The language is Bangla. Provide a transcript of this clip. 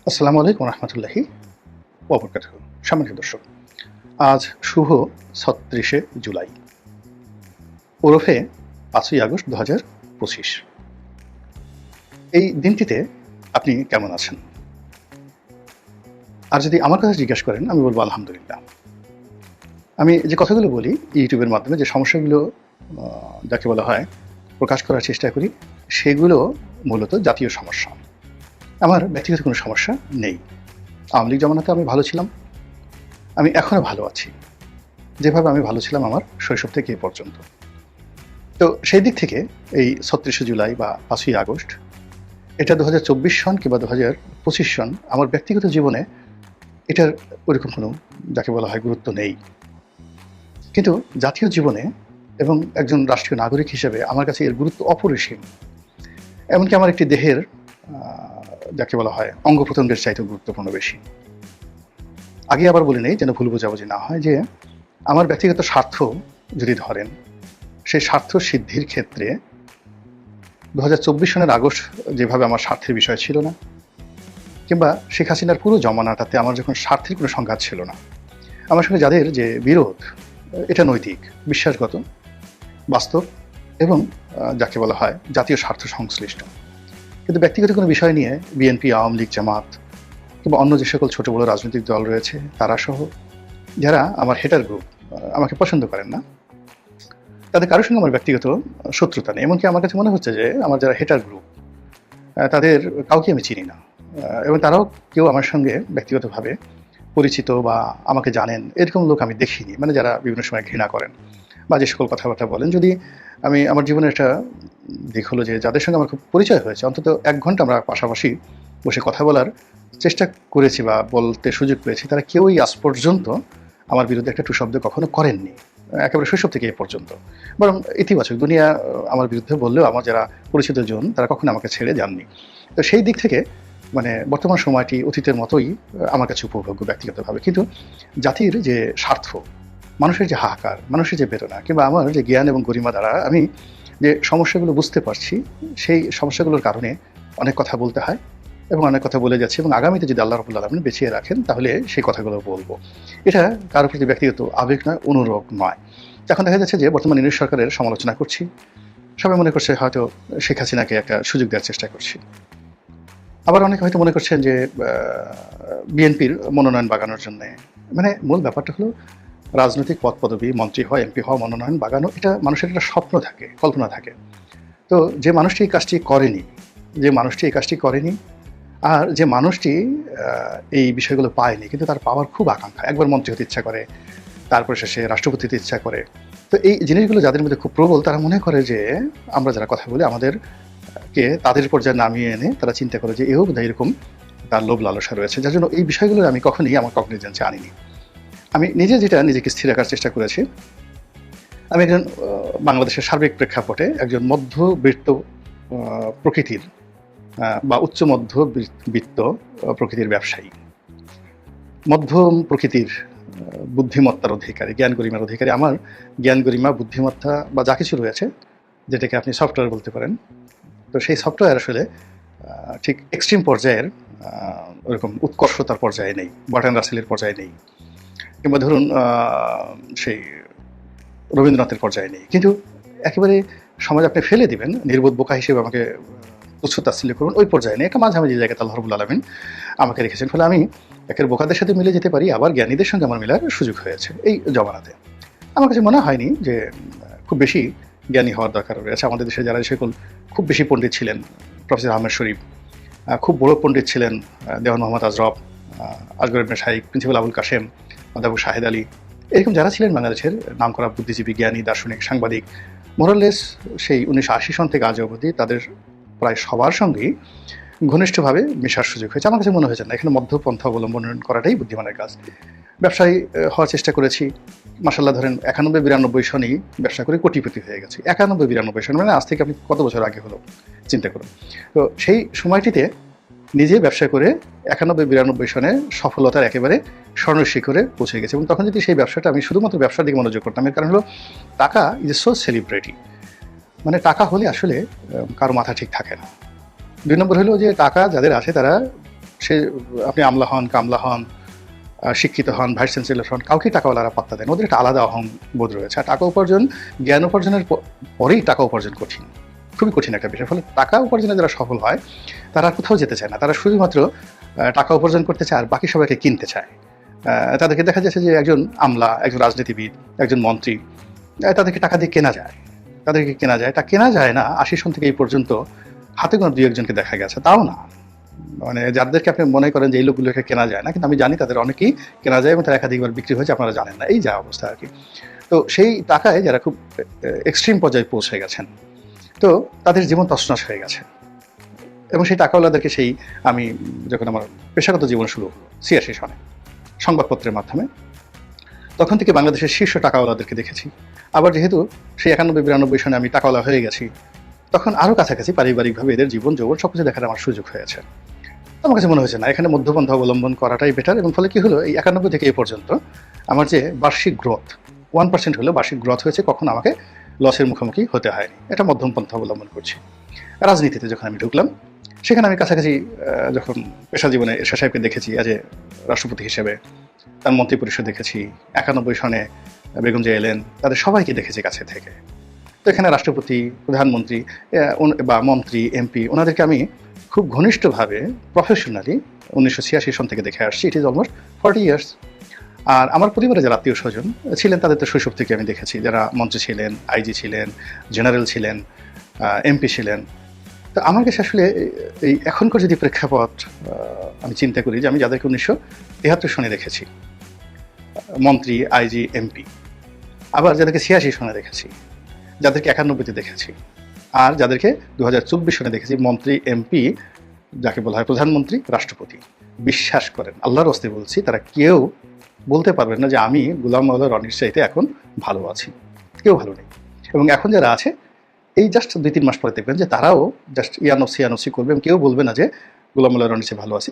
আসসালামু আলাইকুম রহমতুল্লাহি ওয়াবারাকাতুহু। সম্মানিত দর্শক, আজ শুভ ৩৬শে জুলাই ওরফে ৫ই আগস্ট ২০২৫। এই দিনটিতে আপনি কেমন আছেন? আর যদি আমার কথা জিজ্ঞাসা করেন, আমি বলবো আলহামদুলিল্লাহ। আমি যে কথাগুলো বলি ইউটিউবের মাধ্যমে, যে সমস্যাগুলো যাকে বলা হয় প্রকাশ করার চেষ্টা করি, সেগুলো মূলত জাতীয় সমস্যা। আমার ব্যক্তিগত কোনো সমস্যা নেই। আওয়ামী লীগ জমানাতে আমি ভালো ছিলাম, আমি এখনও ভালো আছি, যেভাবে আমি ভালো ছিলাম আমার শৈশব থেকে এ পর্যন্ত। তো সেই দিক থেকে এই ৩৬শে জুলাই বা ৫ই আগস্ট, এটা ২০২৪ সন কিংবা ২০২৫ সন, আমার ব্যক্তিগত জীবনে এটার ওইরকম কোনো যাকে বলা হয় গুরুত্ব নেই। কিন্তু জাতীয় জীবনে এবং একজন রাষ্ট্রীয় নাগরিক হিসেবে আমার কাছে এর গুরুত্ব অপরিসীম। এমনকি আমার একটি দেহের যাকে বলা হয় অঙ্গ প্রত্যঙ্গের চাইতেও গুরুত্বপূর্ণ বেশি। আগে আবার বলে নেই যেন ভুল বোঝাবুঝি না হয়, যে আমার ব্যক্তিগত স্বার্থ যদি ধরেন, সেই স্বার্থ সিদ্ধির ক্ষেত্রে ২০২৪ সনের আগস্ট যেভাবে আমার স্বার্থের বিষয় ছিল না, কিংবা শেখ হাসিনার পুরো জমানাটাতে আমার যখন স্বার্থের কোনো সংঘাত ছিল না, আমার সঙ্গে যাদের যে বিরোধ, এটা নৈতিক, বিশ্বাসগত, বাস্তব এবং যাকে বলা হয় জাতীয় স্বার্থ সংশ্লিষ্ট। কিন্তু ব্যক্তিগত কোনো বিষয় নিয়ে বিএনপি, আওয়ামী লীগ, জামাত কিংবা অন্য যে সকল ছোট বড় রাজনৈতিক দল রয়েছে, তারা সহ যারা আমার হেটার গ্রুপ, আমাকে পছন্দ করেন না, তাদের কারোর সঙ্গে আমার ব্যক্তিগত শত্রুতা নেই। এমনকি আমার কাছে মনে হচ্ছে যে আমার যারা হেটার গ্রুপ, তাদের কাউকে আমি চিনি না, এবং তারাও কেউ আমার সঙ্গে ব্যক্তিগতভাবে পরিচিত বা আমাকে জানেন এরকম লোক আমি দেখিনি। মানে যারা বিভিন্ন সময় ঘৃণা করেন বা যে সকল কথাবার্তা বলেন। যদি আমি আমার জীবনের একটা দিক হলো যে যাদের সঙ্গে আমার খুব পরিচয় হয়েছে, অন্তত ১ ঘন্টা আমরা পাশাপাশি বসে কথা বলার চেষ্টা করেছি বা বলতে সুযোগ পেয়েছি, তারা কেউই আজ পর্যন্ত আমার বিরুদ্ধে একটা টু শব্দ কখনো করেননি, একেবারে শৈশব থেকে এ পর্যন্ত। বরং ইতিবাচক, দুনিয়া আমার বিরুদ্ধে বললেও আমার যারা পরিচিত জন, তারা কখনো আমাকে ছেড়ে যাননি। তো সেই দিক থেকে মানে বর্তমান সময়টি অতীতের মতোই আমার কাছে উপভোগ্য ব্যক্তিগতভাবে। কিন্তু জাতির যে স্বার্থ, মানুষের যে হাহাকার, মানুষের যে বেদনা, কিংবা আমার যে জ্ঞান এবং গরিমা দ্বারা আমি যে সমস্যাগুলো বুঝতে পারছি, সেই সমস্যাগুলোর কারণে অনেক কথা বলতে হয় এবং অনেক কথা বলে যাচ্ছি, এবং আগামীতে যদি আল্লাহ রাব্বুল আলামিন বেঁচিয়ে রাখেন, তাহলে সেই কথাগুলো বলবো। এটা কারোর প্রতি ব্যক্তিগত আবেগ নয়, অনুরোধ নয়। এখন দেখা যাচ্ছে যে বর্তমান ইউনিট সরকারের সমালোচনা করছি, সবাই মনে করছে হয়তো শেখ হাসিনাকে একটা সুযোগ দেওয়ার চেষ্টা করছি। আবার অনেকে হয়তো মনে করছেন যে বিএনপির মনোনয়ন বাগানোর জন্যে। মানে মূল ব্যাপারটা হলো রাজনৈতিক পদ পদবি, মন্ত্রী হওয়া, এমপি হওয়া, মনোনয়ন বাগানো, এটা মানুষের একটা স্বপ্ন থাকে, কল্পনা থাকে। তো যে মানুষটি এই কাজটি করেনি, আর যে মানুষটি এই বিষয়গুলো পায়নি, কিন্তু তার পাওয়ার খুব আকাঙ্ক্ষা, একবার মন্ত্রী হতে ইচ্ছা করে, তারপরে শেষে রাষ্ট্রপতি হতে ইচ্ছা করে। তো এই জিনিসগুলো যাদের মধ্যে খুব প্রবল, তারা মনে করে যে আমরা যারা কথা বলি, আমাদেরকে তাদের পর্যায়ে নামিয়ে এনে তারা চিন্তা করে যে এও বোধহয় এরকম তার লোভ লালসা রয়েছে, যার জন্য এই বিষয়গুলো আমি কখনোই আমার কগনিজেন্সে আনিনি। আমি নিজে যেটা নিজেকে স্থির রাখার চেষ্টা করেছি, আমি একজন বাংলাদেশের সার্বিক প্রেক্ষাপটে একজন মধ্যবিত্ত প্রকৃতির বা উচ্চ মধ্যবিত্ত প্রকৃতির ব্যবসায়ী, মধ্যম প্রকৃতির বুদ্ধিমত্তার অধিকারী, জ্ঞান গরিমার অধিকারী। আমার জ্ঞান গরিমা, বুদ্ধিমত্তা বা যা কিছু রয়েছে, যেটাকে আপনি সফটওয়্যার বলতে পারেন, তো সেই সফটওয়্যার আসলে ঠিক এক্সট্রিম পর্যায়ের ওরকম উৎকর্ষতার পর্যায়ে নেই, বার্ট্রান্ড রাসেলের পর্যায়ে নেই, কিংবা ধরুন সেই রবীন্দ্রনাথের পর্যায়ে নেই। কিন্তু একেবারে সমাজ আপনি ফেলে দিবেন, নির্বোধ বোকা হিসেবে আমাকে তুচ্ছ তাচ্ছিল্য করুন, ওই পর্যায়ে নেই। একটা মাঝামাঝি জায়গাতে আল্লাহ রাব্বুল আলামিন আমাকে রেখেছেন। ফলে আমি একের বোকাদের সাথে মিলে যেতে পারি, আবার জ্ঞানীদের সঙ্গে আমার মেলার সুযোগ হয়েছে এই জমানাতে। আমার কাছে মনে হয়নি যে খুব বেশি জ্ঞানী হওয়ার দরকার রয়েছে। আমাদের দেশে যারা সকল খুব বেশি পণ্ডিত ছিলেন, প্রফেসর আহমেদ শরীফ, খুব বড় পণ্ডিত ছিলেন দেওয়ান মোহাম্মদ আজরফ, আসগর ইবনে শাইখ, প্রিন্সিপাল আবুল কাশেম, অধ্যাপক শাহেদ আলী, এরকম যারা ছিলেন বাংলাদেশের নামকরা বুদ্ধিজীবী, জ্ঞানী, দার্শনিক, সাংবাদিক, মোরাললেস সেই ১৯৮০ সন থেকে আজ অবধি তাদের প্রায় সবার সঙ্গেই ঘনিষ্ঠভাবে মেশার সুযোগ হয়েছে। আমার কাছে মনে হয়েছে না এখানে মধ্যপন্থা অবলম্বন করাটাই বুদ্ধিমানের কাজ। ব্যবসায়ী হওয়ার চেষ্টা করেছি, মাশাআল্লাহ ধরেন ৯১-৯২ সনেই ব্যবসা করে কোটিপতি হয়ে গেছি। ৯১-৯২ সন মানে আজ থেকে আপনি কত বছর আগে হলো চিন্তা করুন। তো সেই সময়টিতে নিজে ব্যবসা করে ৯১-৯২ সনে সফলতার একেবারে স্বর্ণ শিখরে পৌঁছে গেছে। এবং তখন যদি সেই ব্যবসাটা আমি শুধুমাত্র ব্যবসার দিকে মনোযোগ করতাম, এর কারণ হলো টাকা ইজ এ সো সেলিব্রিটি। মানে টাকা হলে আসলে কারো মাথা ঠিক থাকে না। ২ নম্বর হলো যে টাকা যাদের আসে তারা সে আপনি আমলা হন, কামলা হন, শিক্ষিত হন, ভাইস চ্যান্সেলর হন, কাউকে টাকাওয়ালারা পাত্তা দেন। ওদের একটা আলাদা অহং বোধ রয়েছে। আর টাকা উপার্জন, জ্ঞান উপার্জনের পরেই টাকা উপার্জন কঠিন, খুবই কঠিন একটা বিষয়। ফলে টাকা উপার্জনে যারা সফল হয় তারা আর কোথাও যেতে চায় না, তারা শুধুমাত্র টাকা উপার্জন করতে চায় আর বাকি সবাইকে কিনতে চায়। তাদেরকে দেখা যাচ্ছে যে একজন আমলা, একজন রাজনীতিবিদ, একজন মন্ত্রী, তাদেরকে টাকা দিয়ে কেনা যায়, তাদেরকে কেনা যায়। তা কেনা যায় না ৮০ সন থেকে এই পর্যন্ত হাতে গোনা ২-১ জনকে দেখা গেছে, তাও না। মানে যাদেরকে আপনি মনে করেন যে এই লোকগুলোকে কেনা যায় না, কিন্তু আমি জানি তাদের অনেকেই কেনা যায় এবং তারা একাধিকবার বিক্রি হয়েছে, আপনারা জানেন না। এই যা অবস্থা আর কি। তো সেই টাকায় যারা খুব এক্সট্রিম পর্যায়ে পৌঁছে গেছেন, তো তাদের জীবন তছনছ হয়ে গেছে। এবং সেই টাকাওয়ালাদেরকে আমি যখন আমার পেশাগত জীবন শুরু হলো ৮৬ সনে সংবাদপত্রের মাধ্যমে, তখন থেকে বাংলাদেশের শীর্ষ টাকাওয়ালাদেরকে দেখেছি। আবার যেহেতু সেই ৯১-৯২ সনে আমি টাকাওয়ালা হয়ে গেছি, তখন আরও কাছাকাছি পারিবারিকভাবে এদের জীবন যৌবন সবকিছু দেখার আমার সুযোগ হয়েছে। আমার কাছে মনে হয়েছে না, এখানে মধ্যপন্থা অবলম্বন করাটাই বেটার। এবং ফলে কি হলো, এই ৯১ থেকে এই পর্যন্ত আমার যে বার্ষিক গ্রোথ 1% হলেও বার্ষিক গ্রোথ হয়েছে, কখনো আমাকে লসের মুখোমুখি হতে হয়নি। এটা মধ্যম পন্থা অবলম্বন করছি। রাজনীতিতে যখন আমি ঢুকলাম, সেখানে আমি কাছাকাছি যখন পেশা জীবনে এরশাদ সাহেবকে দেখেছি অ্যাজ এ রাষ্ট্রপতি হিসেবে, তার মন্ত্রী পরিষদ দেখেছি, ৯১ সনে বেগম জিয়া এলেন, তাদের সবাইকে দেখেছি কাছে থেকে। তো এখানে রাষ্ট্রপতি, প্রধানমন্ত্রী বা মন্ত্রী, এমপি, ওনাদেরকে আমি খুব ঘনিষ্ঠভাবে প্রফেশনালি ১৯৮৬ সন থেকে দেখে আসছি। It is almost 40 years. আর আমার পরিবারে যারা আত্মীয় স্বজন ছিলেন, তাদের তো শৈশব থেকে আমি দেখেছি, যারা মন্ত্রী ছিলেন, আইজি ছিলেন, জেনারেল ছিলেন, এমপি ছিলেন। তো আমার কাছে আসলে এই এখনকার যদি প্রেক্ষাপট আমি চিন্তা করি, যে আমি যাদেরকে ১৯৭৩ সনে দেখেছি মন্ত্রী, আইজি, এমপি, আবার যাদেরকে ৮৬ সনে দেখেছি, যাদেরকে ৯১-তে দেখেছি, আর যাদেরকে ২০২৪ সনে দেখেছি মন্ত্রী, এমপি, যাকে বলা হয় প্রধানমন্ত্রী, রাষ্ট্রপতি, বিশ্বাস করেন, আল্লাহর হস্তে বলছি, তারা কেউ বলতে পারবেন না যে আমি গোলাম মাওলা রনির চাইতে এখন ভালো আছি। কেউ ভালো নেই। এবং এখন যারা আছে, এই জাস্ট ২-৩ মাস পরে দেখবেন যে তারাও জাস্ট ইয়ানফসি করবে, কেউ বলবে না যে গোলাম মাওলা রনির চেয়ে ভালো আছে।